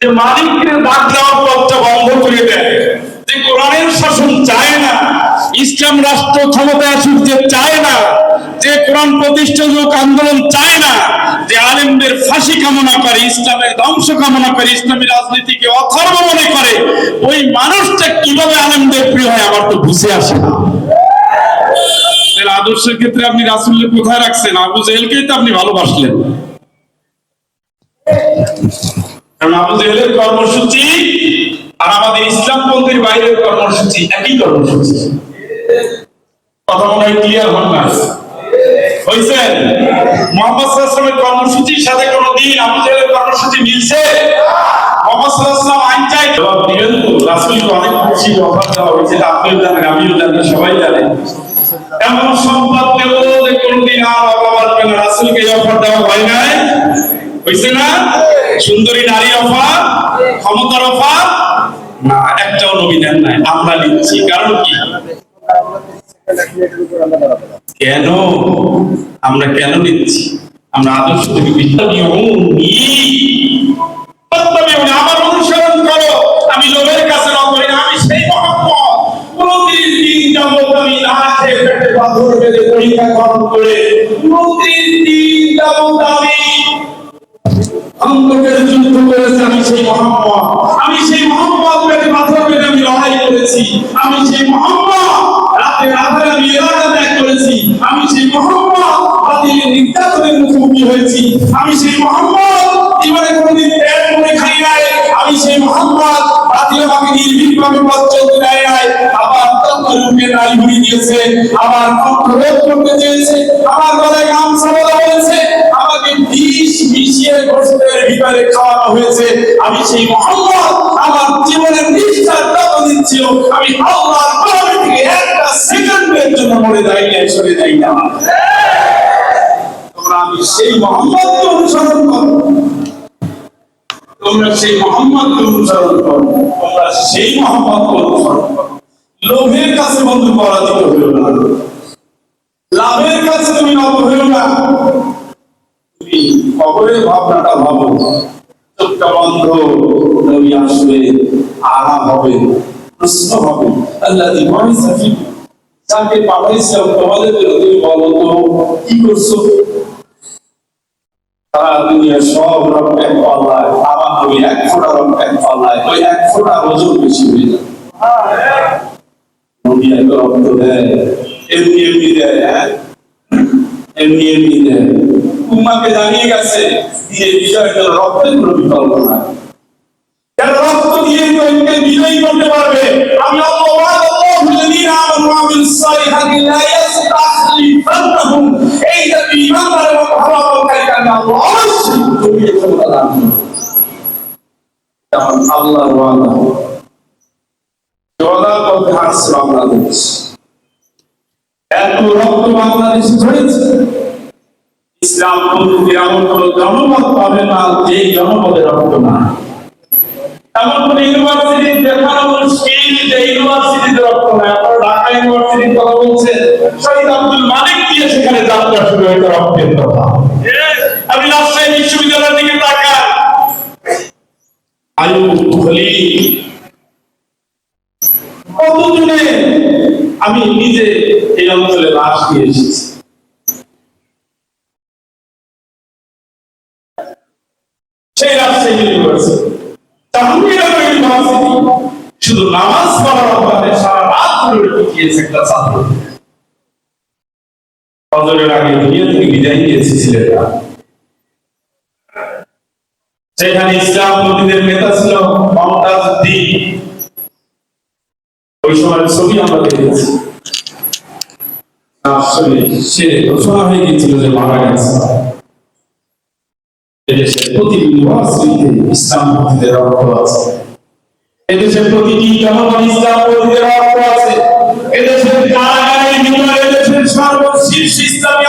যে মালিককে ডাক দেওয়ার পথটা বন্ধ করে দেয়, যে কোরআনের শাসন চায় না, ইসলাম রাষ্ট্র ক্ষমতায় আসুক যে চায় না, যে কোরআন প্রতিষ্ঠাযুক আন্দোলন চায় না, যে আলেমদের ফাঁসি কামনা করে, ইসলামের ধ্বংস কামনা করে, ইসলামী রাজনীতিকে অথর্ব মনে করে, ওই মানুষটা কিভাবে আলেমদের প্রিয় হয় আমার তো বুঝে আসে না। আদর্শের ক্ষেত্রে আপনি রাসূলকে কোথায় রাখছেন? আবু জেহেলকেই তো আপনি ভালোবাসলেন, কারণ আবু জেহেলের কর্মসূচি আর আমাদের ইসলামপন্থীর বাইরের কর্মসূচি একই কর্মসূচি। কথা মনে হয় ক্লিয়ার হন না? হয়েছে? মুহাম্মদ সাল্লাল্লাহু আলাইহি ওয়াসাল্লামের কর্মসূচির সাথে কোনদিন আবু জেহেলের কর্মসূচি মিলছে? মুহাম্মদ সাল্লাল্লাহু আলাইহি ওয়াসাল্লাম আইন চাই জবাব দিবেন তো? রাসূলকে অনেক খুশি অফার দেওয়া হয়েছে, আপনিও জানেন, আমিও জানি, সবাই জানে। এমন সম্পদ দেব যে কোনদিন আর অভাব আসবে না, রাসূলকে এই অফার দেওয়া হয় নাই? হয়েছে না? সুন্দরী নারী অফার, ক্ষমতার অফার না, একটাও নবী দেন নাই, আমরা নিচ্ছি। কারণ কি? কেন আমরা কেন নিচ্ছি? আমরা আদর্শ থেকে আমার অনুসরণ করো, আমি লোভের কাছে না করি না, আমি সেই মুহাম্মদ। 29 দিন যাবত আমি না খেয়ে পেটে পাথর বেঁধে পরীক্ষা গ্রহণ করে 29 দিন যাবত আমি অন্তরের যুদ্ধ করেছি, আমি সেই মুহাম্মদ। আমি সেই মুহাম্মদ পেটে পাথর বেঁধে আমি লড়াই করেছি, আমি সেই মুহাম্মদ। রাতে আধারে আমি এলাকা ত্যাগ করেছি, আমি সেই মুহাম্মদ। বাতিলের নির্যাতনের মুখোমুখি হয়েছি, আমি সেই মুহাম্মদ। জীবনে কোনদিন পেট ভরে খাই নাই, আমি সেই মুহাম্মদ। বাতিল আমাকে নির্ভীকভাবে পথ চলতে দেয় নাই, আবার তন্ত্ররূপে নারী ভরে দিয়েছে, আমার কণ্ঠ রোধ করতে চেয়েছে, আমার গলায় গামছা বাঁধা হয়েছে, আমাকে বিষ মিশিয়ে গোশতের ভিতরে খাওয়ানো হয়েছে, আমি সেই মুহাম্মদ। আমার জীবনের নিষ্ঠার দাম দিচ্ছিল, আমি আল্লাহর কোরআন থেকে একটা সেকেন্ডের জন্য মরে যাই না, সরে যাই না। তোমরা আমি সেই মুহাম্মদকে অনুসরণ করো, তোমরা সেই মুহাম্মদকে অনুসরণ করো, তোমরা সেই মুহাম্মদকে অনুসরণ করো। লোভের কাছে বন্ধু পরাজিত হইও না, লাভের কাছে তুমি নত হইও না। তুমি কবরের ভাবনাটা ভাবো, চোখটা বন্ধ, নবী আসবে, আরাম হবে, প্রশ্ন হবে, আল্লাযী বুইসা ফীকুম, যাকে পাঠাইছিলাম তোমাদের জন্য, তুমি বলো তো কি করছো? সারা দুনিয়া সব রকম এক পাল্লায়, আমার নবী এক ফোঁটা রকম এক পাল্লায়, ওই এক ফোঁটা ওজন বেশি হয়ে যায়। নবী এত রক্ত দেয়, এমনি এমনি দেয়, এমনি এমনি দেয়। উম্মাহকে জানিয়ে গেছে দিয়ে বিষয়টা রক্তের কোনো বিকল্প নাই, যারা রক্ত দিয়ে তোকে বিজয়ী করতে পারবে। আমি আল্লাহ ওয়াদাল্লাহুল্লাযীনা আমানু ওয়া আমিলুস সালিহাতি লা ইস্তাখলিফান্নাহুম, এই যে ঈমানদার এবং ভালো আমলকারীকে আমি আল্লাহ অবশ্যই দুনিয়ার ক্ষমতা দান করব। কারণ আল্লাহর ওয়াদা জোয়াদার পথে হাঁটছে বাংলাদেশ, এত রক্ত বাংলাদেশে ঝরেছে। ইসলাম পন্থীদের এমন কোন জনপদ পাবে না যে জনপদের রক্ত না। এমন কোন ইউনিভার্সিটি দেখানো মুশকিল যে ইউনিভার্সিটিতে রক্ত না। আপনারা ঢাকা ইউনিভার্সিটির কথা বলছেন, শহীদ আব্দুল মালিক দিয়ে সেখানে যাত্রা শুরু হয়েছে রক্তের কথা। আমি রাজশাহী বিশ্ববিদ্যালয়ের দিকে তাকাই, আয়ুব খলিল, কতজনে আমি নিজে এই অঞ্চলে লাশ নিয়ে এসেছি। সেই রাজশাহী ইউনিভার্সিটি, জাহাঙ্গীরনগর ইউনিভার্সিটি, শুধু নামাজ পড়ার অভাবে সারা রাত ধরে পিটিয়েছে একটা ছাত্র। ফজরের আগে দুনিয়া থেকে বিদায় নিয়েছে ছেলেরা। সেখানে ইসলামপন্থীদের নেতা ছিল মমতাজ উদ্দিন। ওই সময়ের ছবি আমরা দেখেছি। আসলে সে ঘোষণা হয়ে গিয়েছিল যে মারা গেছে। এদেশের প্রতিটি ইউনিভার্সিটিতে ইসলামপন্থীদের রক্ত আছে, এদেশের প্রতিটি জনগণ ইসলামপন্থীদের রক্ত আছে, এদেশের কারাগারের ভিতরে এদেশের সর্বশীর্ষ ইসলামী